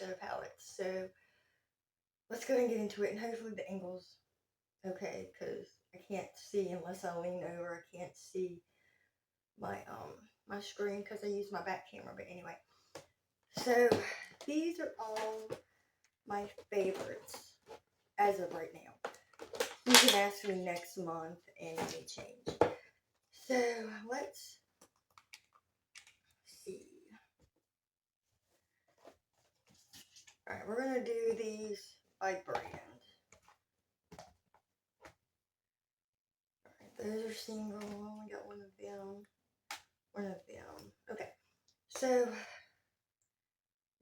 eyeshadow palettes. So let's go and get into it, and hopefully the angle's okay, because I can't see unless I lean over. I can't see my my screen because I use my back camera. But anyway, so these are all my favorites as of right now. You can ask me next month and it may change. So let's see. Alright, we're going to do these by brand. Alright, those are single. I only got one of them. Okay, so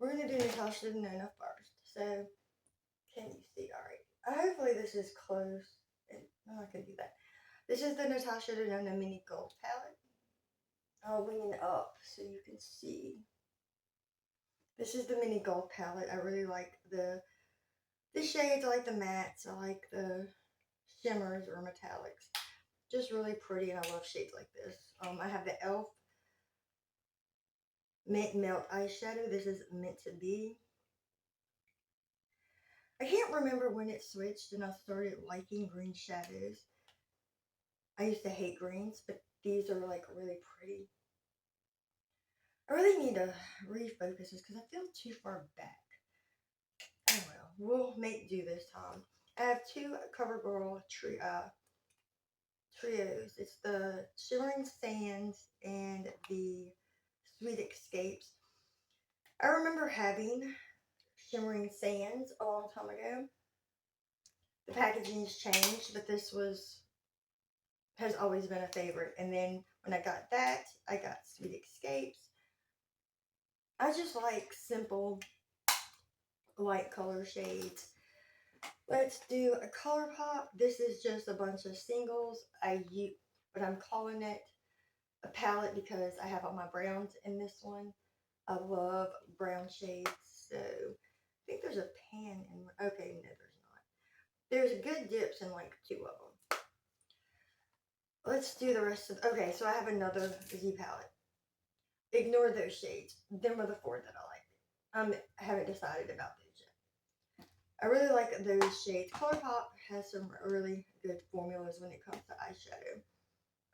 we're going to do Natasha Denona first. So, can you see? Alright, hopefully this is close. No, I can do that. This is the Natasha Denona Mini Gold Palette. I'll lean up so you can see. This is the Mini Gold Palette. I really like the shades. I like the mattes. I like the shimmers or metallics. Just really pretty, and I love shades like this. I have the e.l.f. Mint Melt Eyeshadow. This is meant to be. I can't remember when it switched and I started liking green shadows. I used to hate greens, but these are like really pretty. I really need to refocus this because I feel too far back. Oh well, we'll make do this time. I have two CoverGirl trios. It's the Shimmering Sands and the Sweet Escapes. I remember having Shimmering Sands a long time ago. The packaging's changed, but this has always been a favorite. And then when I got that, I got Sweet Escapes. I just like simple, light color shades. Let's do a ColourPop. This is just a bunch of singles. But I'm calling it a palette because I have all my browns in this one. I love brown shades, so I think there's a pan in. Okay, no, there's not. There's good dips in like two of them. Let's do the rest of. Okay, so I have another Z palette. Ignore those shades. Them are the four that I like. I haven't decided about those yet. I really like those shades. ColourPop has some really good formulas when it comes to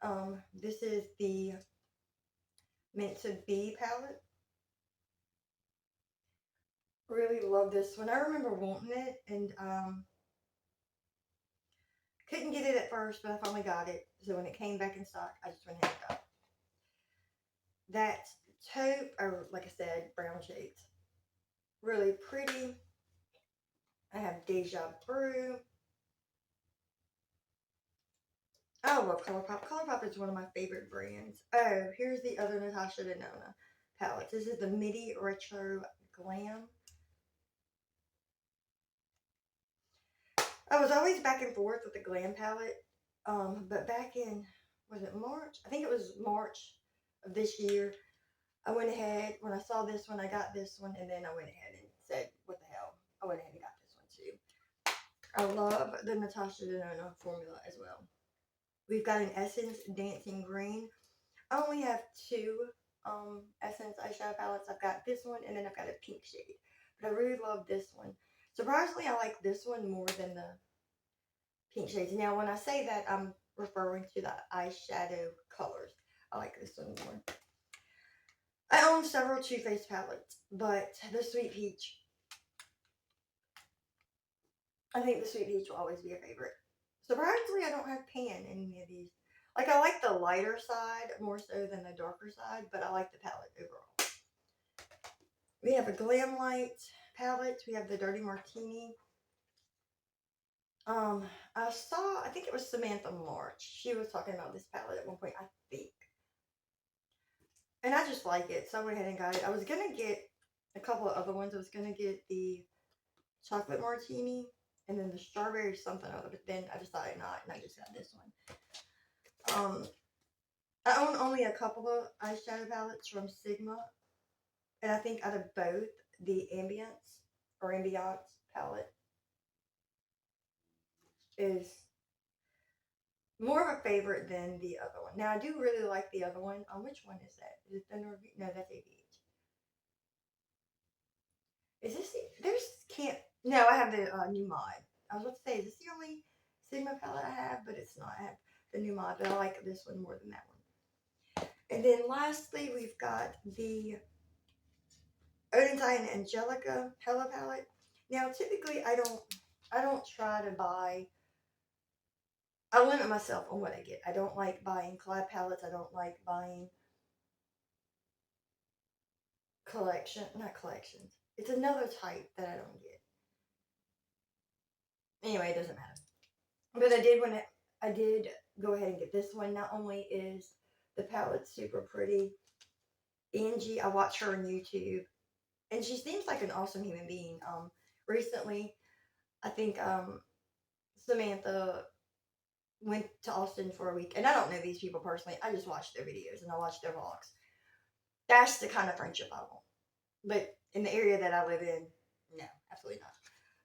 eyeshadow. This is the Meant to Be palette. Really love this one. I remember wanting it and couldn't get it at first, but I finally got it. So when it came back in stock, I just went ahead and got it. That taupe, or like I said, brown shades. Really pretty. I have Deja Brew. I love ColourPop. ColourPop is one of my favorite brands. Oh, here's the other Natasha Denona palettes. This is the Midi Retro Glam. I was always back and forth with the Glam palette. But back in, was it March? I think it was March of this year. I went ahead, when I saw this one, I got this one, and then I went ahead and said, what the hell? I went ahead and got this one too. I love the Natasha Denona formula as well. We've got an Essence Dancing Green. I only have two Essence eyeshadow palettes. I've got this one, and then I've got a pink shade. But I really love this one. Surprisingly, I like this one more than the pink shades. Now, when I say that, I'm referring to the eyeshadow colors. I like this one more. I own several Too Faced palettes, but the Sweet Peach, I think the Sweet Peach will always be a favorite. Surprisingly, I don't have pan in any of these. Like, I like the lighter side more so than the darker side, but I like the palette overall. We have a Glam Light palette. We have the Dirty Martini. I think it was Samantha March. She was talking about this palette at one point, I think. And I just like it, so I went ahead and got it. I was going to get a couple of other ones. I was going to get the Chocolate Martini and then the Strawberry something other, but then I decided not, and I just got this one. I own only a couple of eyeshadow palettes from Sigma, and I think out of both, the Ambiance palette is more of a favorite than the other one. Now, I do really like the other one. Which one is that? Is it the Norvina? No, that's ABH. Is this no, I have the new mod. I was about to say, is this the only Sigma palette I have? But it's not. I have the new mod, but I like this one more than that one. And then lastly, we've got the Odentine and Angelica Hella palette. Now, typically, I don't try to buy. I limit myself on what I get. I don't like buying collab palettes. I don't like buying not collections. It's another type that I don't get. Anyway, it doesn't matter. But I did go ahead and get this one. Not only is the palette super pretty, Angie, I watch her on YouTube, and she seems like an awesome human being. Recently, I think Samantha went to Austin for a week, and I don't know these people personally. I just watch their videos and I watch their vlogs. That's the kind of friendship I want. But in the area that I live in, no, absolutely not.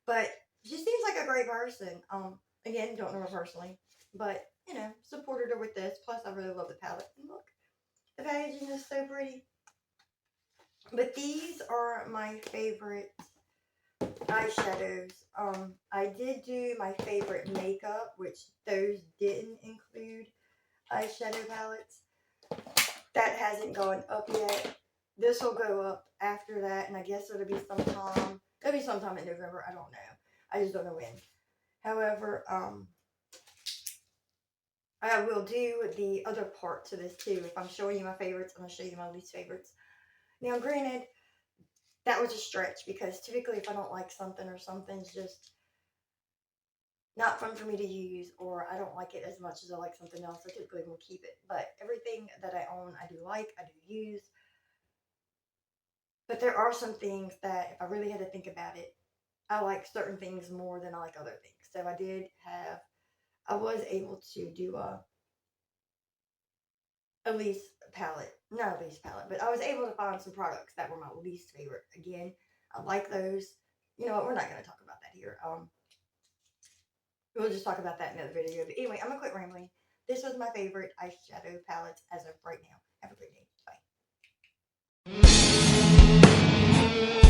But she seems like a great person. Again, don't know her personally, but supported her with this. Plus, I really love the palette. And look, the packaging is so pretty. But these are my favorite eyeshadows. I did do my favorite makeup, which those didn't include eyeshadow palettes. That hasn't gone up yet. This will go up after that, and I guess it'll be sometime in November. I don't know. I just don't know when. However, I will do the other part to this too. If I'm showing you my favorites, I'm going to show you my least favorites. Now, granted, that was a stretch because typically if I don't like something or something's just not fun for me to use, or I don't like it as much as I like something else, I typically will keep it. But everything that I own, I do like, I do use. But there are some things that if I really had to think about it, I like certain things more than I like other things. So I was able to do a least palette, not a least palette, but I was able to find some products that were my least favorite. Again, I like those. You know what? We're not going to talk about that here. We'll just talk about that in another video. But anyway, I'm going to quit rambling. This was my favorite eyeshadow palettes as of right now. Have a great day. Bye.